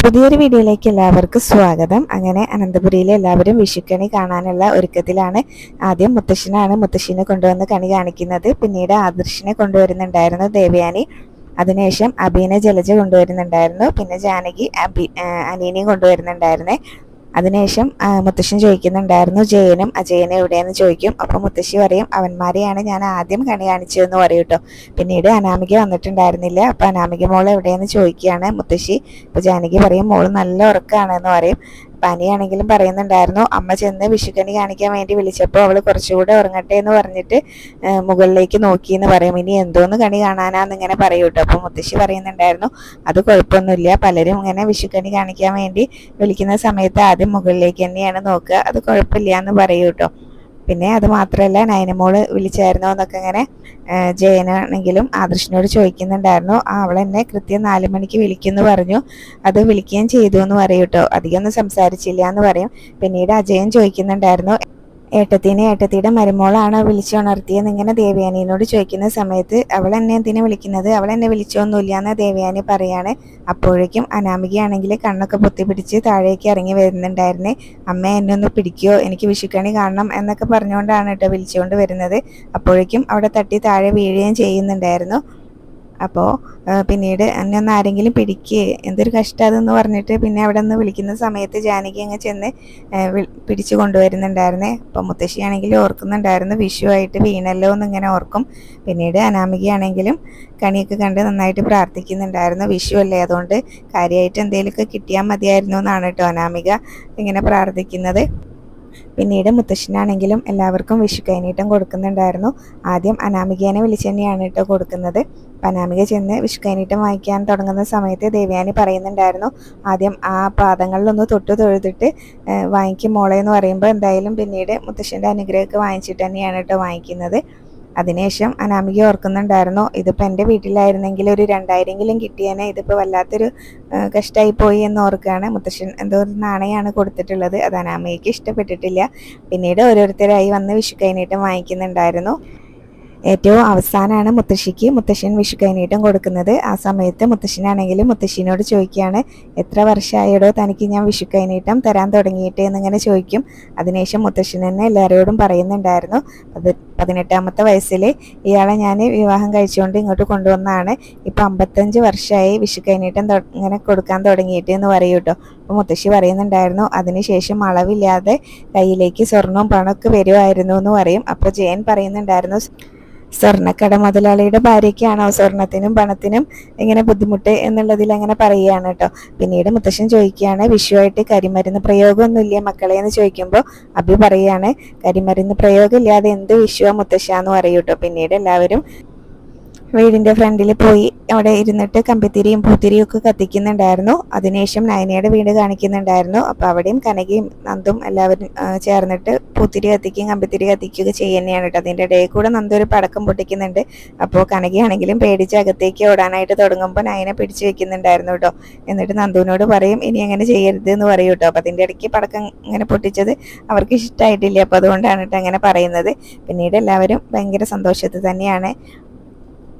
പുതിയൊരു വീഡിയോയിലേക്ക് എല്ലാവർക്കും സ്വാഗതം. അങ്ങനെ അനന്തപുരിയിലെ എല്ലാവരും വിഷുക്കണി കാണാനുള്ള ഒരുക്കത്തിലാണ്. ആദ്യം മുത്തശ്ശിനെ കൊണ്ടുവന്ന് കണി കാണിക്കുന്നത്. പിന്നീട് ആദർശിനെ കൊണ്ടുവരുന്നുണ്ടായിരുന്നു ദേവയാനി. അതിനുശേഷം അബീനെ ജലജ കൊണ്ടുവരുന്നുണ്ടായിരുന്നു. പിന്നെ ജാനകി അനീനെയും കൊണ്ടുവരുന്നുണ്ടായിരുന്നേ. അതിനുശേഷം മുത്തശ്ശൻ ചോദിക്കുന്നുണ്ടായിരുന്നു ജയനും അജയനും എവിടെയെന്ന് ചോദിക്കും. അപ്പോൾ മുത്തശ്ശി പറയും അവന്മാരെയാണ് ഞാൻ ആദ്യം കണി കാണിച്ചതെന്ന് പറയും കേട്ടോ. പിന്നീട് അനാമിക വന്നിട്ടുണ്ടായിരുന്നില്ല. അപ്പോൾ അനാമിക മോൾ എവിടെയെന്ന് ചോദിക്കുകയാണ് മുത്തശ്ശി. അപ്പോൾ ജാനകി പറയും മോള് നല്ല ഉറക്കമാണെന്ന് പറയും. പനിയാണെങ്കിലും പറയുന്നുണ്ടായിരുന്നു അമ്മ ചെന്ന് വിഷുക്കണി കാണിക്കാൻ വേണ്ടി വിളിച്ചപ്പോൾ അവൾ കുറച്ചുകൂടെ ഉറങ്ങട്ടെ എന്ന് പറഞ്ഞിട്ട് മുകളിലേക്ക് നോക്കിയെന്ന് പറയും. ഇനി എന്തോന്ന് കണി കാണാനാന്ന് ഇങ്ങനെ പറയും കേട്ടോ. അപ്പോൾ മുത്തശ്ശി പറയുന്നുണ്ടായിരുന്നു അത് കുഴപ്പമൊന്നുമില്ല, പലരും ഇങ്ങനെ വിഷുക്കണി കാണിക്കാൻ വേണ്ടി വിളിക്കുന്ന സമയത്ത് ആദ്യം മുകളിലേക്ക് തന്നെയാണ് നോക്കുക, അത് കുഴപ്പമില്ല എന്ന് പറയൂ കേട്ടോ. പിന്നെ അത് മാത്രമല്ല നയനമോള് വിളിച്ചായിരുന്നോ എന്നൊക്കെ ഇങ്ങനെ ജയനാണെങ്കിലും ആദർശിനോട് ചോദിക്കുന്നുണ്ടായിരുന്നു. അവൾ എന്നെ കൃത്യം 4 മണിക്ക് വിളിക്കുമെന്ന് പറഞ്ഞു, അത് വിളിക്കുകയും ചെയ്തു എന്ന് പറയും കേട്ടോ. അധികം ഒന്നും സംസാരിച്ചില്ല എന്ന് പറയും. പിന്നീട് അജയൻ ചോദിക്കുന്നുണ്ടായിരുന്നു ഏട്ടത്തിയുടെ മരുമോളാണോ വിളിച്ചുണർത്തിയെന്ന് ഇങ്ങനെ ദേവയാനിയോട് ചോദിക്കുന്ന സമയത്ത് അവൾ എന്നെ എന്തിനാ വിളിക്കുന്നത്, അവൾ എന്നെ വിളിച്ചൊന്നുമില്ല എന്ന് ദേവയാനി പറയാണ്. അപ്പോഴേക്കും അനാമികയാണെങ്കിൽ കണ്ണൊക്കെ പൊത്തിപ്പിടിച്ച് താഴേക്ക് ഇറങ്ങി വരുന്നുണ്ടായിരുന്നേ. അമ്മ എന്നെ ഒന്ന് പിടിക്കുമോ, എനിക്ക് വിഷുക്കണി കാണണം എന്നൊക്കെ പറഞ്ഞുകൊണ്ടാണ് കേട്ടോ വിളിച്ചുകൊണ്ട് വരുന്നത്. അപ്പോഴേക്കും അവിടെ തട്ടി താഴെ വീഴുകയും ചെയ്യുന്നുണ്ടായിരുന്നു. അപ്പോൾ പിന്നീട് എന്നെ ഒന്ന് ആരെങ്കിലും പിടിക്കുക, എന്തൊരു കഷ്ടം അതെന്ന് പറഞ്ഞിട്ട് പിന്നെ അവിടെ നിന്ന് വിളിക്കുന്ന സമയത്ത് ജാനകി അങ്ങ് ചെന്ന് പിടിച്ചു കൊണ്ടുവരുന്നുണ്ടായിരുന്നേ. അപ്പോൾ മുത്തശ്ശിയാണെങ്കിൽ ഓർക്കുന്നുണ്ടായിരുന്നു വിഷുവായിട്ട് വീണല്ലോ എന്നിങ്ങനെ ഓർക്കും. പിന്നീട് അനാമികയാണെങ്കിലും കണിയൊക്കെ കണ്ട് നന്നായിട്ട് പ്രാർത്ഥിക്കുന്നുണ്ടായിരുന്നു. വിഷു അല്ലേ, അതുകൊണ്ട് കാര്യമായിട്ട് എന്തെങ്കിലുമൊക്കെ കിട്ടിയാൽ മതിയായിരുന്നു എന്നാണ് കേട്ടോ അനാമിക ഇങ്ങനെ പ്രാർത്ഥിക്കുന്നത്. പിന്നീട് മുത്തശ്ശനാണെങ്കിലും എല്ലാവർക്കും വിഷു കൈനീട്ടം കൊടുക്കുന്നുണ്ടായിരുന്നു. ആദ്യം അനാമികേനെ വിളിച്ച് തന്നെയാണ് കേട്ടോ കൊടുക്കുന്നത്. അപ്പം അനാമിക ചെന്ന് വിഷു കൈനീട്ടം വാങ്ങിക്കാൻ തുടങ്ങുന്ന സമയത്ത് ദേവയാനി പറയുന്നുണ്ടായിരുന്നു ആദ്യം ആ പാദങ്ങളിലൊന്ന് തൊഴുതിട്ട് വാങ്ങിക്കും മോളെ എന്ന് പറയുമ്പോൾ എന്തായാലും പിന്നീട് മുത്തശ്ശൻ്റെ അനുഗ്രഹമൊക്കെ വാങ്ങിച്ചിട്ട് തന്നെയാണ് കേട്ടോ വാങ്ങിക്കുന്നത്. അതിനുശേഷം അനാമിക ഓർക്കുന്നുണ്ടായിരുന്നു ഇതിപ്പോൾ എൻ്റെ വീട്ടിലായിരുന്നെങ്കിൽ ഒരു 2000 കിട്ടിയേനെ, ഇതിപ്പോൾ വല്ലാത്തൊരു കഷ്ടമായി പോയി എന്ന് ഓർക്കുകയാണ്. മുത്തശ്ശൻ എന്തോ ഒരു നാണയമാണ് കൊടുത്തിട്ടുള്ളത്, അത് അനാമികയ്ക്ക് ഇഷ്ടപ്പെട്ടിട്ടില്ല. പിന്നീട് ഓരോരുത്തരായി വന്ന് വിഷു കൈനീട്ടം വാങ്ങിക്കുന്നുണ്ടായിരുന്നു. ഏറ്റവും അവസാനമാണ് മുത്തശ്ശൻ വിഷു കൈനീട്ടം കൊടുക്കുന്നത്. ആ സമയത്ത് മുത്തശ്ശനാണെങ്കിലും മുത്തശ്ശിനോട് ചോദിക്കുകയാണ് എത്ര വർഷമായിടോ തനിക്ക് ഞാൻ വിഷു കൈനീട്ടം തരാൻ തുടങ്ങിയിട്ട് എന്നിങ്ങനെ ചോദിക്കും. അതിനുശേഷം മുത്തശ്ശൻ തന്നെ എല്ലാവരോടും പറയുന്നുണ്ടായിരുന്നു 18ാമത്തെ വയസ്സിൽ ഇയാളെ ഞാൻ വിവാഹം കഴിച്ചുകൊണ്ട് ഇങ്ങോട്ട് കൊണ്ടുവന്നതാണ്, ഇപ്പം 55 വർഷമായി വിഷു കൈനീട്ടം ഇങ്ങനെ കൊടുക്കാൻ തുടങ്ങിയിട്ട് എന്ന് പറയൂ കേട്ടോ. അപ്പോൾ മുത്തശ്ശി പറയുന്നുണ്ടായിരുന്നു അതിനുശേഷം അളവില്ലാതെ കയ്യിലേക്ക് സ്വർണവും പണമൊക്കെ വരുമായിരുന്നു എന്ന് പറയും. അപ്പോൾ ജയൻ പറയുന്നുണ്ടായിരുന്നു സ്വർണ്ണക്കട മുതലാളിയുടെ ഭാര്യയ്ക്കാണോ സ്വർണത്തിനും പണത്തിനും ഇങ്ങനെ ബുദ്ധിമുട്ട് എന്നുള്ളതിൽ അങ്ങനെ പറയുകയാണ് കേട്ടോ. പിന്നീട് മുത്തശ്ശൻ ചോദിക്കുകയാണ് വിഷുവായിട്ട് കരിമരുന്ന് പ്രയോഗമൊന്നുമില്ലേ മക്കളെ എന്ന് ചോദിക്കുമ്പോൾ അഭി പറയുകയാണ് കരിമരുന്ന് പ്രയോഗം ഇല്ലാതെ എന്ത് വിഷുവാ മുത്തശ്ശാന്ന് പറയൂ കേട്ടോ. പിന്നീട് എല്ലാവരും വീടിൻ്റെ ഫ്രണ്ടിൽ പോയി അവിടെ ഇരുന്നിട്ട് കമ്പിത്തിരിയും പൂത്തിരിയും ഒക്കെ കത്തിക്കുന്നുണ്ടായിരുന്നു. അതിനുശേഷം നയനയുടെ വീട് കാണിക്കുന്നുണ്ടായിരുന്നു. അപ്പോൾ അവിടെയും കനകയും നന്ദും എല്ലാവരും ചേർന്നിട്ട് പൂത്തിരി കത്തിക്കുകയും കമ്പിത്തിരി കത്തിക്കുകയൊക്കെ ചെയ്യുന്നതാണ് കേട്ടോ. അതിൻ്റെ ഇടയിൽ കൂടെ നന്ദു ഒരു പടക്കം പൊട്ടിക്കുന്നുണ്ട്. അപ്പോൾ കനകയാണെങ്കിലും പേടിച്ച് അകത്തേക്ക് ഓടാനായിട്ട് തുടങ്ങുമ്പോൾ നയനെ പിടിച്ചു വെക്കുന്നുണ്ടായിരുന്നു കേട്ടോ. എന്നിട്ട് നന്ദുവിനോട് പറയും ഇനി അങ്ങനെ ചെയ്യരുത് എന്ന് പറയും കേട്ടോ. അപ്പോൾ അതിൻ്റെ ഇടയ്ക്ക് പടക്കം ഇങ്ങനെ പൊട്ടിച്ചത് അവർക്ക് ഇഷ്ടമായിട്ടില്ല, അപ്പോൾ അതുകൊണ്ടാണ് കേട്ടോ അങ്ങനെ പറയുന്നത്. പിന്നീട് എല്ലാവരും ഭയങ്കര സന്തോഷത്തിൽ തന്നെയാണ്.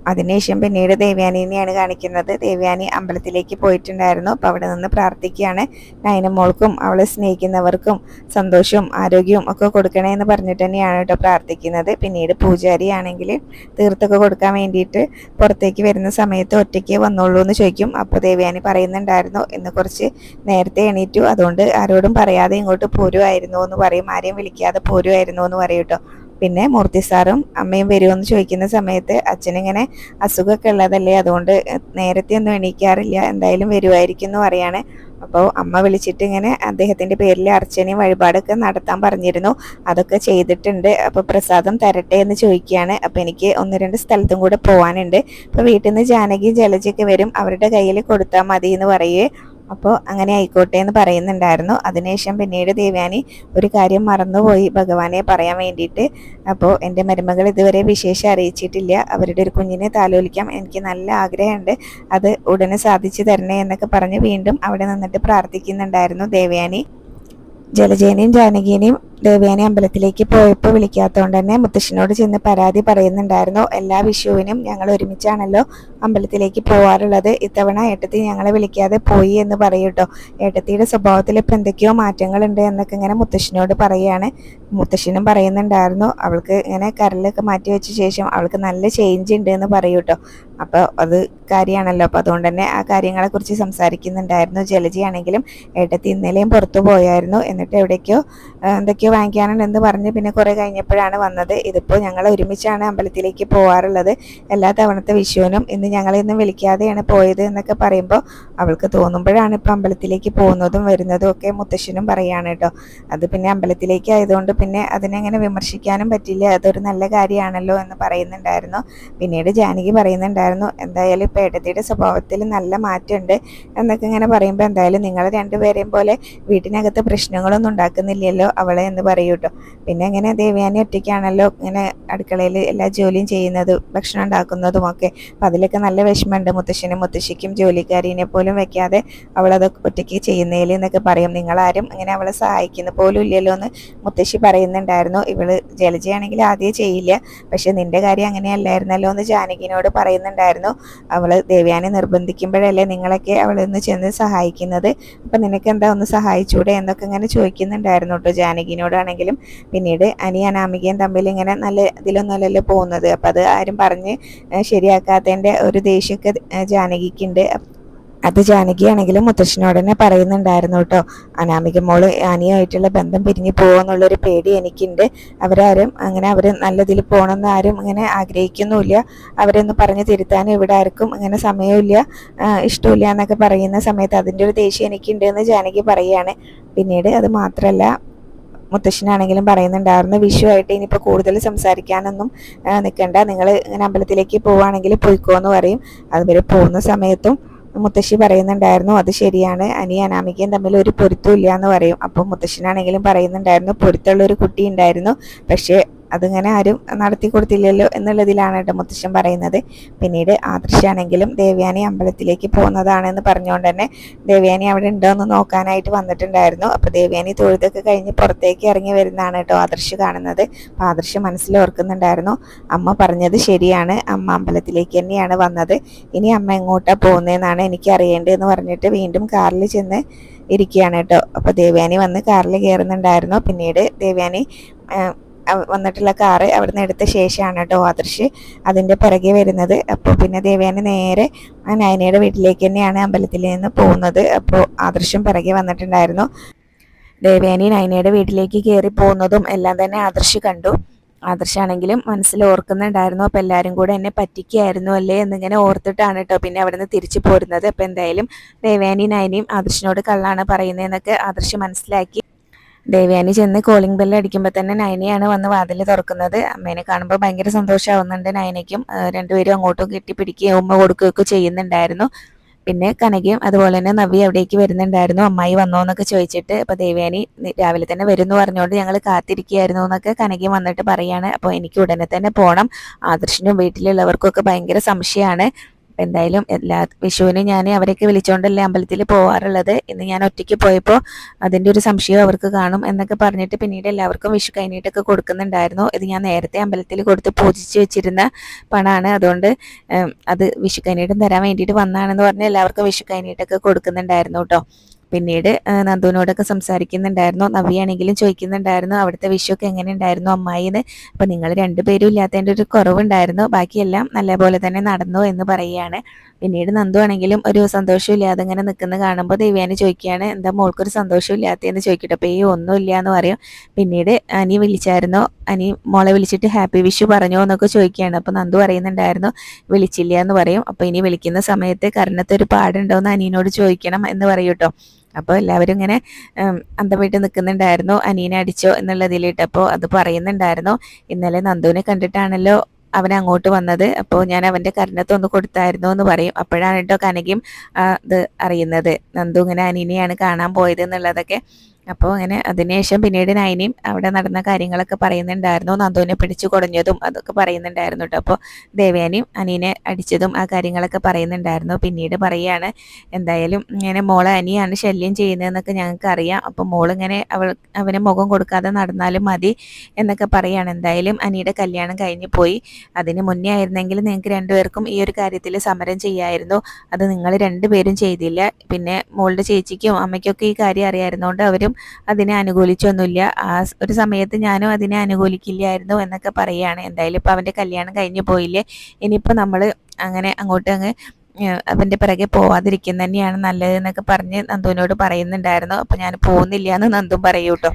അതിനുശേഷം പിന്നീട് ദേവയാനിനെയാണ് കാണിക്കുന്നത്. ദേവയാനി അമ്പലത്തിലേക്ക് പോയിട്ടുണ്ടായിരുന്നു. അപ്പോൾ അവിടെ നിന്ന് പ്രാർത്ഥിക്കുകയാണ് നയനമോൾക്കും അവളെ സ്നേഹിക്കുന്നവർക്കും സന്തോഷവും ആരോഗ്യവും ഒക്കെ കൊടുക്കണേ എന്ന് പറഞ്ഞിട്ട് തന്നെയാണ് കേട്ടോ പ്രാർത്ഥിക്കുന്നത്. പിന്നീട് പൂജാരി ആണെങ്കിൽ തീർത്തൊക്കെ കൊടുക്കാൻ വേണ്ടിയിട്ട് പുറത്തേക്ക് വരുന്ന സമയത്ത് ഒറ്റയ്ക്ക് വന്നോളൂ എന്ന് ചോദിക്കും. അപ്പോൾ ദേവയാനി പറയുന്നുണ്ടായിരുന്നു ഇന്ന് കുറച്ച് നേരത്തെ എണീറ്റു, അതുകൊണ്ട് ആരോടും പറയാതെ ഇങ്ങോട്ട് പോരുമായിരുന്നു എന്ന് പറയും, ആരെയും വിളിക്കാതെ പോരുമായിരുന്നു എന്ന് പറയും കേട്ടോ. പിന്നെ മൂർത്തി സാറും അമ്മയും വരുമെന്ന് ചോദിക്കുന്ന സമയത്ത് അച്ഛനിങ്ങനെ അസുഖമൊക്കെ ഉള്ളതല്ലേ, അതുകൊണ്ട് നേരത്തെ ഒന്നും എണീക്കാറില്ല, എന്തായാലും വരുമായിരിക്കും എന്ന് പറയാണ്. അപ്പോൾ അമ്മ വിളിച്ചിട്ട് ഇങ്ങനെ അദ്ദേഹത്തിൻ്റെ പേരിൽ അർച്ചനയും വഴിപാടൊക്കെ നടത്താൻ പറഞ്ഞിരുന്നു, അതൊക്കെ ചെയ്തിട്ടുണ്ട്. അപ്പോൾ പ്രസാദം തരട്ടെ എന്ന് ചോദിക്കുകയാണ്. അപ്പോൾ എനിക്ക് 1-2 സ്ഥലത്തും കൂടെ പോകാനുണ്ട്, അപ്പോൾ വീട്ടിൽ നിന്ന് ജാനകിയും ജലജയൊക്കെ വരും, അവരുടെ കയ്യിൽ കൊടുത്താൽ മതി എന്ന് പറയുകയെ. അപ്പോൾ അങ്ങനെ ആയിക്കോട്ടെ എന്ന് പറയുന്നുണ്ടായിരുന്നു. അതിനുശേഷം പിന്നീട് ദേവയാനി ഒരു കാര്യം മറന്നുപോയി ഭഗവാനെ പറയാൻ വേണ്ടിയിട്ട്. അപ്പോൾ എൻ്റെ മരുമകൾ ഇതുവരെ വിശേഷം അറിയിച്ചിട്ടില്ല, അവരുടെ ഒരു കുഞ്ഞിനെ താലോലിക്കാം, എനിക്ക് നല്ല ആഗ്രഹമുണ്ട്, അത് ഉടനെ സാധിച്ചു തരണേ എന്നൊക്കെ പറഞ്ഞ് വീണ്ടും അവിടെ നിന്നിട്ട് പ്രാർത്ഥിക്കുന്നുണ്ടായിരുന്നു ദേവയാനി. ജലജേനെയും ജാനകിനെയും ദേവയാനി അമ്പലത്തിലേക്ക് പോയപ്പോൾ വിളിക്കാത്തതുകൊണ്ട് തന്നെ മുത്തശ്ശനോട് ചെന്ന് പരാതി പറയുന്നുണ്ടായിരുന്നു. എല്ലാ വിഷുവിനും ഞങ്ങൾ ഒരുമിച്ചാണല്ലോ അമ്പലത്തിലേക്ക് പോവാറുള്ളത്, ഇത്തവണ ഏട്ടത്തി ഞങ്ങളെ വിളിക്കാതെ പോയി എന്ന് പറയൂട്ടോ. ഏട്ടത്തിയുടെ സ്വഭാവത്തിൽ ഇപ്പം എന്തൊക്കെയോ മാറ്റങ്ങളുണ്ട് എന്നൊക്കെ ഇങ്ങനെ മുത്തശ്ശനോട് പറയുകയാണ്. മുത്തശ്ശനും പറയുന്നുണ്ടായിരുന്നു അവൾക്ക് ഇങ്ങനെ കരലൊക്കെ മാറ്റി വെച്ച ശേഷം അവൾക്ക് നല്ല ചേഞ്ച് ഉണ്ട് എന്ന് പറയൂട്ടോ. അപ്പോൾ അത് കാര്യമാണല്ലോ. അപ്പോൾ അതുകൊണ്ട് തന്നെ ആ കാര്യങ്ങളെക്കുറിച്ച് സംസാരിക്കുന്നുണ്ടായിരുന്നു. ജലജയാണെങ്കിലും ഏട്ടത്തി ഇന്നലെയും പുറത്തു പോയായിരുന്നു, എന്നിട്ട് എന്തൊക്കെയോ വാങ്ങിക്കാനുണ്ടെന്ന് പറഞ്ഞ് പിന്നെ കുറേ കഴിഞ്ഞപ്പോഴാണ് വന്നത്. ഇതിപ്പോൾ ഞങ്ങൾ ഒരുമിച്ചാണ് അമ്പലത്തിലേക്ക് പോകാറുള്ളത്, എല്ലാ തവണത്തെ വിഷുവിനും. ഇന്ന് ഞങ്ങളിന്ന് വിളിക്കാതെയാണ് പോയത് എന്നൊക്കെ പറയുമ്പോൾ അവൾക്ക് തോന്നുമ്പോഴാണ് ഇപ്പോൾ അമ്പലത്തിലേക്ക് പോകുന്നതും വരുന്നതും ഒക്കെ മുത്തശ്ശനും പറയാണ് കേട്ടോ. അത് പിന്നെ അമ്പലത്തിലേക്ക് ആയതുകൊണ്ട് പിന്നെ അതിനെങ്ങനെ വിമർശിക്കാനും പറ്റില്ല, അതൊരു നല്ല കാര്യമാണല്ലോ എന്ന് പറയുന്നുണ്ടായിരുന്നു. പിന്നീട് ജാനകി പറയുന്നുണ്ടായിരുന്നു എന്തായാലും ഇപ്പോൾ ഏട്ടത്തിയുടെ സ്വഭാവത്തിൽ നല്ല മാറ്റമുണ്ട് എന്നൊക്കെ ഇങ്ങനെ പറയുമ്പോൾ എന്തായാലും നിങ്ങൾ രണ്ടുപേരെയും പോലെ വീട്ടിനകത്ത് പ്രശ്നങ്ങളൊന്നും ഉണ്ടാക്കുന്നില്ലല്ലോ അവളെ എന്ന് പറയൂട്ടോ. പിന്നെ ഇങ്ങനെ ദേവയാനി ഒറ്റയ്ക്കാണല്ലോ ഇങ്ങനെ അടുക്കളയിൽ എല്ലാ ജോലിയും ചെയ്യുന്നതും ഭക്ഷണം ഉണ്ടാക്കുന്നതും ഒക്കെ. അപ്പം അതിലൊക്കെ നല്ല വിഷമമുണ്ട് മുത്തശ്ശനും മുത്തശ്ശിക്കും. ജോലിക്കാരിനെ പോലും വെക്കാതെ അവളത് ഒറ്റയ്ക്ക് ചെയ്യുന്നതിൽ എന്നൊക്കെ പറയും. നിങ്ങളാരും ഇങ്ങനെ അവളെ സഹായിക്കുന്ന പോലും ഇല്ലല്ലോ എന്ന് മുത്തശ്ശി പറയുന്നുണ്ടായിരുന്നു. ഇവള് ജലജയാണെങ്കിൽ ആദ്യം ചെയ്യില്ല, പക്ഷെ നിന്റെ കാര്യം അങ്ങനെയല്ലായിരുന്നല്ലോ എന്ന് ജാനകിനോട് പറയുന്നുണ്ടായിരുന്നു. അവള് ദേവയാനി നിർബന്ധിക്കുമ്പോഴല്ലേ നിങ്ങളൊക്കെ അവളൊന്ന് ചെന്ന് സഹായിക്കുന്നത്, അപ്പം നിനക്ക് എന്താ ഒന്ന് സഹായിച്ചൂടെ എന്നൊക്കെ ഇങ്ങനെ ചോദിക്കുന്നുണ്ടായിരുന്നു കേട്ടോ ജാനകിനോടാണെങ്കിലും. പിന്നീട് അനാമികയും തമ്മിൽ ഇങ്ങനെ നല്ല ഇതിലൊന്നുമല്ലല്ലോ പോകുന്നത്. അപ്പം അത് ആരും പറഞ്ഞ് ശരിയാക്കാത്തതിൻ്റെ ഒരു ദേഷ്യമൊക്കെ ജാനകിക്കുണ്ട്. അത് ജാനകിയാണെങ്കിലും മുത്തശ്ശനോട് തന്നെ പറയുന്നുണ്ടായിരുന്നു കേട്ടോ. അനാമിക മോള് അനിയുമായിട്ടുള്ള ബന്ധം പിരിഞ്ഞു പോകുമെന്നുള്ളൊരു പേടി എനിക്കുണ്ട്. അവരാരും അങ്ങനെ അവർ നല്ലതിൽ പോകണമെന്ന് ആരും ഇങ്ങനെ ആഗ്രഹിക്കുന്നുമില്ല. അവരൊന്ന് പറഞ്ഞ് തിരുത്താനും ഇവിടെ ആർക്കും അങ്ങനെ സമയമില്ല, ഇഷ്ടമില്ല എന്നൊക്കെ പറയുന്ന സമയത്ത് അതിൻ്റെ ഒരു ദേഷ്യം എനിക്കുണ്ട് എന്ന് ജാനകി പറയുകയാണ്. പിന്നീട് അത് മാത്രമല്ല മുത്തശ്ശനാണെങ്കിലും പറയുന്നുണ്ടായിരുന്നു വിഷുവായിട്ട് ഇനിയിപ്പോൾ കൂടുതൽ സംസാരിക്കാനൊന്നും നിൽക്കണ്ട, നിങ്ങൾ ഇങ്ങനെ അമ്പലത്തിലേക്ക് പോവുകയാണെങ്കിൽ പോയിക്കോ എന്ന് പറയും. അതുവരെ പോകുന്ന സമയത്തും മുത്തശ്ശി പറയുന്നുണ്ടായിരുന്നു അത് ശരിയാണ്, അനാമികയും തമ്മിൽ ഒരു പൊരുത്തം ഇല്ല എന്ന് പറയും. അപ്പം മുത്തശ്ശനാണെങ്കിലും പറയുന്നുണ്ടായിരുന്നു പൊരുത്തമുള്ള ഒരു കുട്ടി ഉണ്ടായിരുന്നു, പക്ഷേ അതിങ്ങനെ ആരും നടത്തി കൊടുത്തില്ലല്ലോ എന്നുള്ളതിലാണ് കേട്ടോ മുത്തശ്ശൻ പറയുന്നത്. പിന്നീട് ആദർശാണെങ്കിലും ദേവയാനി അമ്പലത്തിലേക്ക് പോകുന്നതാണെന്ന് പറഞ്ഞുകൊണ്ട് തന്നെ ദേവയാനി അവിടെ ഉണ്ടോ എന്ന് നോക്കാനായിട്ട് വന്നിട്ടുണ്ടായിരുന്നു. അപ്പോൾ ദേവയാനി തൊഴുതൊക്കെ കഴിഞ്ഞ് പുറത്തേക്ക് ഇറങ്ങി വരുന്നതാണ് കേട്ടോ ആദർശ് കാണുന്നത്. അപ്പോൾ ആദർശ് മനസ്സിൽ ഓർക്കുന്നുണ്ടായിരുന്നു അമ്മ പറഞ്ഞത് ശരിയാണ്, അമ്മ അമ്പലത്തിലേക്ക് തന്നെയാണ് വന്നത്, ഇനി അമ്മ എങ്ങോട്ടാണ് പോകുന്നതെന്നാണ് എനിക്ക് അറിയേണ്ടതെന്ന് പറഞ്ഞിട്ട് വീണ്ടും കാറിൽ ചെന്ന് ഇരിക്കുകയാണ് കേട്ടോ. അപ്പോൾ ദേവയാനി വന്ന് കാറിൽ കയറുന്നുണ്ടായിരുന്നു. പിന്നീട് ദേവയാനി വന്നിട്ടുള്ള കാറ് അവിടുന്ന് എടുത്ത ശേഷമാണ് കേട്ടോ ആദർശ് അതിൻ്റെ പുറകെ വരുന്നത്. അപ്പോൾ പിന്നെ ദേവയാനി നേരെ നയനയുടെ വീട്ടിലേക്ക് തന്നെയാണ് അമ്പലത്തിൽ നിന്ന് പോകുന്നത്. അപ്പോൾ ആദർശം പിറകെ വന്നിട്ടുണ്ടായിരുന്നു. ദേവയാനി നയനയുടെ വീട്ടിലേക്ക് കയറി പോകുന്നതും എല്ലാം തന്നെ ആദർശ് കണ്ടു. ആദർശാണെങ്കിലും മനസ്സിൽ ഓർക്കുന്നുണ്ടായിരുന്നു അപ്പോൾ എല്ലാവരും കൂടെ എന്നെ പറ്റിക്കായിരുന്നു അല്ലേ എന്നിങ്ങനെ ഓർത്തിട്ടാണ് കേട്ടോ പിന്നെ അവിടെ നിന്ന് തിരിച്ചു പോരുന്നത്. അപ്പോൾ എന്തായാലും ദേവയാനി നയനയും ആദർശിനോട് കള്ളാണ് പറയുന്നതെന്നൊക്കെ ആദർശ് മനസ്സിലാക്കി. ദേവയാനി ചെന്ന് കോളിംഗ് ബെല്ല് അടിക്കുമ്പോൾ തന്നെ നയനയാണ് വന്ന് വാതിൽ തുറക്കുന്നത്. അമ്മേനെ കാണുമ്പോൾ ഭയങ്കര സന്തോഷമാവുന്നുണ്ട് നയനയ്ക്കും. രണ്ടുപേരും അങ്ങോട്ടും കെട്ടിപ്പിടിക്കുകയും ഉമ്മ കൊടുക്കുകയൊക്കെ ചെയ്യുന്നുണ്ടായിരുന്നു. പിന്നെ കനകയും അതുപോലെ തന്നെ നവ്യ അവിടേക്ക് വരുന്നുണ്ടായിരുന്നു, അമ്മായി വന്നോ എന്നൊക്കെ ചോദിച്ചിട്ട്. അപ്പോൾ ദേവയാനി രാവിലെ തന്നെ വരുമെന്ന് പറഞ്ഞുകൊണ്ട് ഞങ്ങൾ കാത്തിരിക്കുകയായിരുന്നു എന്നൊക്കെ കനകയും വന്നിട്ട് പറയാണ്. അപ്പോൾ എനിക്ക് ഉടനെ തന്നെ പോകണം, ആദർശിനും വീട്ടിലുള്ളവർക്കൊക്കെ ഭയങ്കര സംശയമാണ്. എന്തായാലും എല്ലാ വിഷുവിനും ഞാൻ അവരെയൊക്കെ വിളിച്ചുകൊണ്ടല്ലേ അമ്പലത്തിൽ പോകാറുള്ളത്, ഇന്ന് ഞാൻ ഒറ്റയ്ക്ക് പോയപ്പോൾ അതിൻ്റെ ഒരു സംശയം അവർക്ക് കാണും എന്നൊക്കെ പറഞ്ഞിട്ട് പിന്നീട് എല്ലാവർക്കും വിഷു കൈനീട്ടൊക്കെ കൊടുക്കുന്നുണ്ടായിരുന്നു. ഇത് ഞാൻ നേരത്തെ അമ്പലത്തിൽ കൊടുത്ത് പൂജിച്ച് വെച്ചിരുന്ന പണമാണ്, അതുകൊണ്ട് അത് വിഷു കൈനീട്ടം തരാൻ വേണ്ടിയിട്ട് വന്നാണെന്ന് പറഞ്ഞ് എല്ലാവർക്കും വിഷു കൈനീട്ടൊക്കെ കൊടുക്കുന്നുണ്ടായിരുന്നു കേട്ടോ. പിന്നീട് നന്ദുവിനോടൊക്കെ സംസാരിക്കുന്നുണ്ടായിരുന്നു. നവ്യാണെങ്കിലും ചോദിക്കുന്നുണ്ടായിരുന്നു അവിടുത്തെ വിഷുവൊക്കെ എങ്ങനെ ഉണ്ടായിരുന്നു അമ്മായിന്ന്. അപ്പം നിങ്ങൾ രണ്ടുപേരും ഇല്ലാത്തതിൻ്റെ ഒരു കുറവുണ്ടായിരുന്നു, ബാക്കിയെല്ലാം നല്ലപോലെ തന്നെ നടന്നു എന്ന് പറയുകയാണ്. പിന്നീട് നന്ദു ആണെങ്കിലും ഒരു സന്തോഷമില്ലാതെ ഇങ്ങനെ നിൽക്കുന്ന കാണുമ്പോൾ ദേവയാനി ചോദിക്കുകയാണ് എന്താ മോൾക്കൊരു സന്തോഷമില്ലാത്തതെന്ന് ചോദിക്കട്ടെ. അപ്പോൾ ഒന്നുമില്ല എന്ന് പറയും. പിന്നീട് അനി വിളിച്ചായിരുന്നോ, അനി മോളെ വിളിച്ചിട്ട് ഹാപ്പി വിഷു പറഞ്ഞോ എന്നൊക്കെ ചോദിക്കുകയാണ്. അപ്പോൾ നന്ദു പറയുന്നുണ്ടായിരുന്നു വിളിച്ചില്ല എന്ന് പറയും. അപ്പോൾ ഇനി വിളിക്കുന്ന സമയത്ത് കർണത്തൊരു പാടുണ്ടോ എന്ന് അനിയനോട് ചോദിക്കണം എന്ന് പറയും കേട്ടോ. അപ്പോൾ എല്ലാവരും ഇങ്ങനെ അന്തം വിട്ട് നിൽക്കുന്നുണ്ടായിരുന്നു അനീനെ അടിച്ചോ എന്നുള്ളതിലിട്ട്. അപ്പോൾ അത് പറയുന്നുണ്ടായിരുന്നു ഇന്നലെ നന്ദുവിനെ കണ്ടിട്ടാണല്ലോ അവൻ അങ്ങോട്ട് വന്നത്, അപ്പോൾ ഞാൻ അവൻ്റെ കർണത്തൊന്ന് കൊടുത്തായിരുന്നു എന്ന് പറയും. അപ്പോഴാണ് കേട്ടോ കനകയും ഇത് അറിയുന്നത് നന്ദു ഇങ്ങനെ അനീനെയാണ് കാണാൻ പോയത് എന്നുള്ളതൊക്കെ. അപ്പോൾ അങ്ങനെ അതിനുശേഷം പിന്നീട് നൈനയും അവിടെ നടന്ന കാര്യങ്ങളൊക്കെ പറയുന്നുണ്ടായിരുന്നു. നന്ദുവിനെ പിടിച്ചു കുടഞ്ഞതും അതൊക്കെ പറയുന്നുണ്ടായിരുന്നു കേട്ടോ. അപ്പോൾ ദേവയാനിയും അനീനെ അടിച്ചതും ആ കാര്യങ്ങളൊക്കെ പറയുന്നുണ്ടായിരുന്നു. പിന്നീട് പറയുകയാണ്, എന്തായാലും ഇങ്ങനെ മോളെ അനിയാണ് ശല്യം ചെയ്യുന്നതെന്നൊക്കെ ഞങ്ങൾക്ക് അറിയാം. അപ്പോൾ മോളിങ്ങനെ അവന് മുഖം കൊടുക്കാതെ നടന്നാലും മതി എന്നൊക്കെ പറയുകയാണ്. എന്തായാലും അനിയുടെ കല്യാണം കഴിഞ്ഞു പോയി. അതിന് മുന്നേ ആയിരുന്നെങ്കിൽ നിങ്ങൾക്ക് രണ്ടുപേർക്കും ഈ ഒരു കാര്യത്തിൽ സമരം ചെയ്യായിരുന്നു. അത് നിങ്ങൾ രണ്ടുപേരും ചെയ്തില്ല. പിന്നെ മോളുടെ ചേച്ചിക്കും അമ്മയ്ക്കൊക്കെ ഈ കാര്യം അറിയായിരുന്നതുകൊണ്ട് അവരും അതിനെ അനുകൂലിച്ചൊന്നുമില്ല. ആ ഒരു സമയത്ത് ഞാനും അതിനെ അനുകൂലിക്കില്ലായിരുന്നു എന്നൊക്കെ പറയുകയാണ്. എന്തായാലും ഇപ്പം അവൻ്റെ കല്യാണം കഴിഞ്ഞു പോയില്ലേ, ഇനിയിപ്പോൾ നമ്മൾ അങ്ങനെ അങ്ങോട്ട് അവൻ്റെ പിറകെ പോവാതിരിക്കുന്ന തന്നെയാണ് നല്ലത് എന്നൊക്കെ പറഞ്ഞ് നന്ദുവിനോട് പറയുന്നുണ്ടായിരുന്നു. അപ്പം ഞാൻ പോകുന്നില്ല എന്ന് നന്ദും പറയൂട്ടോ.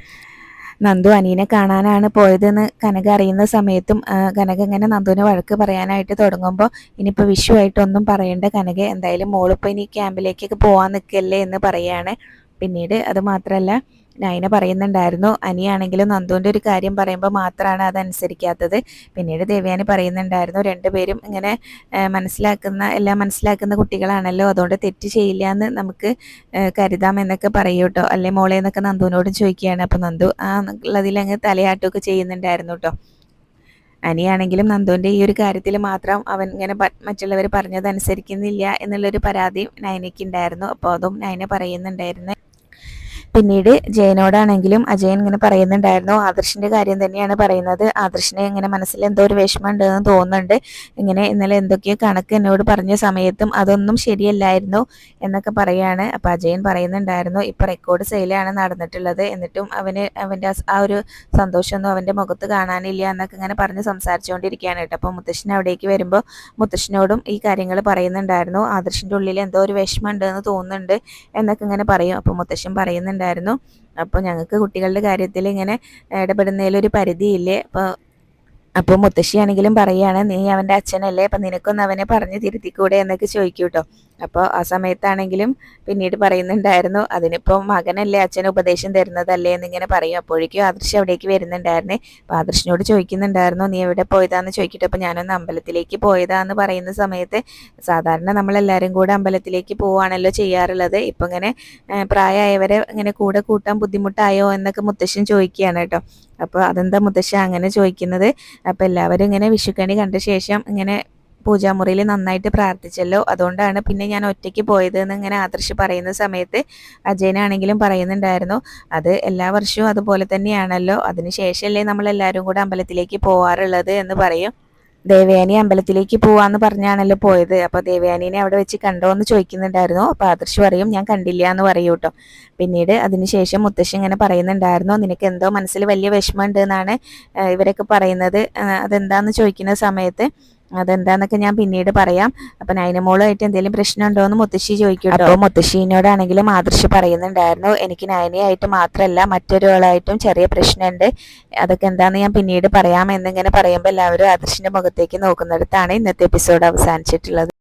നന്ദു അനീനെ കാണാനാണ് പോയതെന്ന് കനക അറിയുന്ന സമയത്തും കനക ഇങ്ങനെ നന്ദുവിനെ വഴക്ക് പറയാനായിട്ട് തുടങ്ങുമ്പോൾ, ഇനിയിപ്പോൾ വിഷു ആയിട്ടൊന്നും പറയേണ്ട കനക, എന്തായാലും മോളിപ്പോൾ ഇനി ക്യാമ്പിലേക്കൊക്കെ പോകാൻ നിൽക്കല്ലേ എന്ന് പറയുകയാണ്. പിന്നീട് അത് മാത്രമല്ല, നൈന പറയുന്നുണ്ടായിരുന്നു, അനിയാണെങ്കിലും നന്ദുവിൻ്റെ ഒരു കാര്യം പറയുമ്പോൾ മാത്രമാണ് അതനുസരിക്കാത്തത്. പിന്നീട് ദേവയാനി പറയുന്നുണ്ടായിരുന്നു, രണ്ടുപേരും ഇങ്ങനെ എല്ലാം മനസ്സിലാക്കുന്ന കുട്ടികളാണല്ലോ, അതുകൊണ്ട് തെറ്റ് ചെയ്യില്ല എന്ന് നമുക്ക് കരുതാം എന്നൊക്കെ പറയൂ കേട്ടോ, അല്ലേ മോളെ എന്നൊക്കെ നന്ദുവിനോടും ചോദിക്കുകയാണ്. അപ്പോൾ നന്ദു ഉള്ളതിൽ അങ്ങ് തലയാട്ടുമൊക്കെ ചെയ്യുന്നുണ്ടായിരുന്നു കേട്ടോ. അനിയാണെങ്കിലും നന്ദുവിൻ്റെ ഈ ഒരു കാര്യത്തിൽ മാത്രം അവൻ ഇങ്ങനെ മറ്റുള്ളവർ പറഞ്ഞതനുസരിക്കുന്നില്ല എന്നുള്ളൊരു പരാതി നൈനയ്ക്ക് ഉണ്ടായിരുന്നു. അപ്പോൾ അതും നൈന പറയുന്നുണ്ടായിരുന്നു. പിന്നീട് ജയനോടാണെങ്കിലും അജയൻ ഇങ്ങനെ പറയുന്നുണ്ടായിരുന്നു, ആദർശിൻ്റെ കാര്യം തന്നെയാണ് പറയുന്നത്. ആദർശിനെ ഇങ്ങനെ മനസ്സിൽ എന്തോ ഒരു വിഷമം ഉണ്ടെന്ന് തോന്നുന്നുണ്ട്. ഇങ്ങനെ ഇന്നലെ എന്തൊക്കെയോ കണക്ക് എന്നോട് പറഞ്ഞ സമയത്തും അതൊന്നും ശരിയല്ലായിരുന്നു എന്നൊക്കെ പറയാണ്. അപ്പോൾ അജയൻ പറയുന്നുണ്ടായിരുന്നു, ഇപ്പോൾ റെക്കോർഡ് സെയിലാണ് നടന്നിട്ടുള്ളത്, എന്നിട്ടും അവൻ്റെ ആ ഒരു സന്തോഷമൊന്നും അവൻ്റെ മുഖത്ത് കാണാനില്ല എന്നൊക്കെ ഇങ്ങനെ പറഞ്ഞ് സംസാരിച്ചുകൊണ്ടിരിക്കുകയാണ് കേട്ടോ. അപ്പോൾ മുത്തശ്ശൻ അവിടേക്ക് വരുമ്പോൾ മുത്തശ്ശനോടും ഈ കാര്യങ്ങൾ പറയുന്നുണ്ടായിരുന്നു. ആദർശിൻ്റെ ഉള്ളിൽ എന്തോ ഒരു വിഷമം ഉണ്ടെന്ന് തോന്നുന്നുണ്ട് എന്നൊക്കെ ഇങ്ങനെ പറയും. അപ്പോൾ മുത്തശ്ശൻ പറയുന്നുണ്ടായിരുന്നു, അപ്പോൾ ഞങ്ങൾക്ക് കുട്ടികളുടെ കാര്യത്തിൽ ഇങ്ങനെ ഇടപെടുന്നതിലൊരു പരിധിയില്ലേ. അപ്പോൾ മുത്തശ്ശിയാണെങ്കിലും പറയുകയാണ്, നീ അവൻ്റെ അച്ഛനല്ലേ, അപ്പം നിനക്കൊന്ന് അവനെ പറഞ്ഞ് തിരുത്തിക്കൂടെ എന്നൊക്കെ ചോദിക്കും കേട്ടോ. അപ്പോൾ ആ സമയത്താണെങ്കിലും പിന്നീട് പറയുന്നുണ്ടായിരുന്നു, അതിനിപ്പോൾ മകനല്ലേ അച്ഛന് ഉപദേശം തരുന്നതല്ലേ എന്നിങ്ങനെ പറയും. അപ്പോഴേക്കും ആദർശ് അവിടേക്ക് വരുന്നുണ്ടായിരുന്നേ. അപ്പോൾ ആദർശിനോട് ചോദിക്കുന്നുണ്ടായിരുന്നു, നീ എവിടെ പോയതാന്ന് ചോദിക്കട്ടെ. അപ്പോൾ ഞാനൊന്ന് അമ്പലത്തിലേക്ക് പോയതാന്ന് പറയുന്ന സമയത്ത്, സാധാരണ നമ്മളെല്ലാവരും കൂടെ അമ്പലത്തിലേക്ക് പോവുകയാണല്ലോ ചെയ്യാറുള്ളത്, ഇപ്പം ഇങ്ങനെ പ്രായമായവരെ ഇങ്ങനെ കൂടെ കൂട്ടാൻ ബുദ്ധിമുട്ടായോ എന്നൊക്കെ മുത്തശ്ശൻ ചോദിക്കുകയാണ് കേട്ടോ. അപ്പോൾ അതെന്താ മുത്തശ്ശൻ അങ്ങനെ ചോദിക്കുന്നത്? അപ്പോൾ എല്ലാവരും ഇങ്ങനെ വിഷുക്കണി കണ്ട ശേഷം ഇങ്ങനെ പൂജാമുറിയിൽ നന്നായിട്ട് പ്രാർത്ഥിച്ചല്ലോ, അതുകൊണ്ടാണ് പിന്നെ ഞാൻ ഒറ്റയ്ക്ക് പോയത് എന്ന് ഇങ്ങനെ ആദർശ് പറയുന്ന സമയത്ത് അജയനാണെങ്കിലും പറയുന്നുണ്ടായിരുന്നു, അത് എല്ലാ വർഷവും അതുപോലെ തന്നെയാണല്ലോ, അതിനുശേഷമല്ലേ നമ്മളെല്ലാവരും കൂടെ അമ്പലത്തിലേക്ക് പോവാറുള്ളത് എന്ന് പറയും. ദേവയാനി അമ്പലത്തിലേക്ക് പോവാന്ന് പറഞ്ഞാണല്ലോ പോയത്, അപ്പോൾ ദേവയാനിനെ അവിടെ വെച്ച് കണ്ടോ എന്ന് ചോദിക്കുന്നുണ്ടായിരുന്നു. അപ്പോൾ ആദർശ് പറയും, ഞാൻ കണ്ടില്ല എന്ന് പറയൂ കേട്ടോ. പിന്നീട് അതിനുശേഷം മുത്തശ്ശി ഇങ്ങനെ പറയുന്നുണ്ടായിരുന്നു, നിനക്ക് എന്തോ മനസ്സിൽ വലിയ വിഷമമുണ്ട് എന്നാണ് ഇവരൊക്കെ പറയുന്നത്, അതെന്താന്ന് ചോദിക്കുന്ന സമയത്ത് അതെന്താന്നൊക്കെ ഞാൻ പിന്നീട് പറയാം. അപ്പം നൈനമോളുമായിട്ട് എന്തെങ്കിലും പ്രശ്നമുണ്ടോ എന്ന് മുത്തശ്ശി ചോദിക്കും. അപ്പോൾ മുത്തശ്ശീനോടാണെങ്കിലും ആദർശ് പറയുന്നുണ്ടായിരുന്നു, എനിക്ക് നൈനയായിട്ട് മാത്രമല്ല മറ്റൊരാളായിട്ടും ചെറിയ പ്രശ്നമുണ്ട്, അതൊക്കെ എന്താണെന്ന് ഞാൻ പിന്നീട് പറയാം എന്നിങ്ങനെ പറയുമ്പോൾ എല്ലാവരും ആദർശിൻ്റെ മുഖത്തേക്ക് നോക്കുന്നിടത്താണ് ഇന്നത്തെ എപ്പിസോഡ് അവസാനിച്ചിട്ടുള്ളത്.